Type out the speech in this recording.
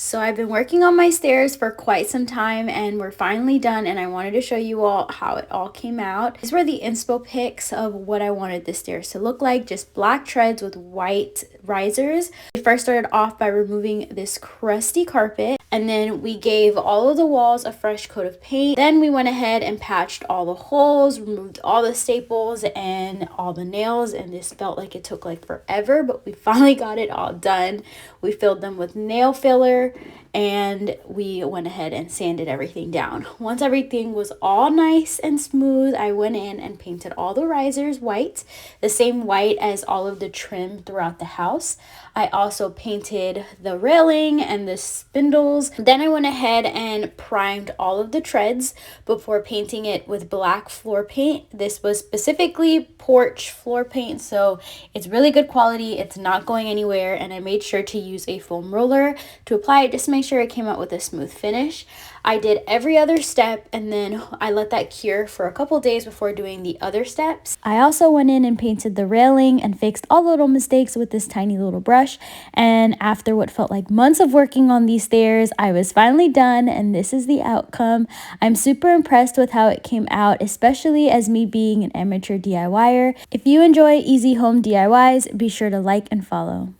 So I've been working on my stairs for quite some time and we're finally done, and I wanted to show you all how it all came out. These were the inspo pics of what I wanted the stairs to look like, just black treads with white risers. We first started off by removing this crusty carpet, and then we gave all of the walls a fresh coat of paint. Then we went ahead and patched all the holes, removed all the staples and all the nails, and this felt like it took like forever, but we finally got it all done. We filled them with nail filler and we went ahead and sanded everything down. Once everything was all nice and smooth, I went in and painted all the risers white, the same white as all of the trim throughout the house. I also painted the railing and the spindles. Then I went ahead and primed all of the treads before painting it with black floor paint. This was specifically Porch floor paint, so it's really good quality. It's not going anywhere, and I made sure to use a foam roller to apply it just to make sure it came out with a smooth finish. I did every other step, and then I let that cure for a couple days before doing the other steps. I also went in and painted the railing and fixed all the little mistakes with this tiny little brush. And after what felt like months of working on these stairs, I was finally done, and this is the outcome. I'm super impressed with how it came out, especially as me being an amateur DIYer. If you enjoy easy home DIYs, be sure to like and follow.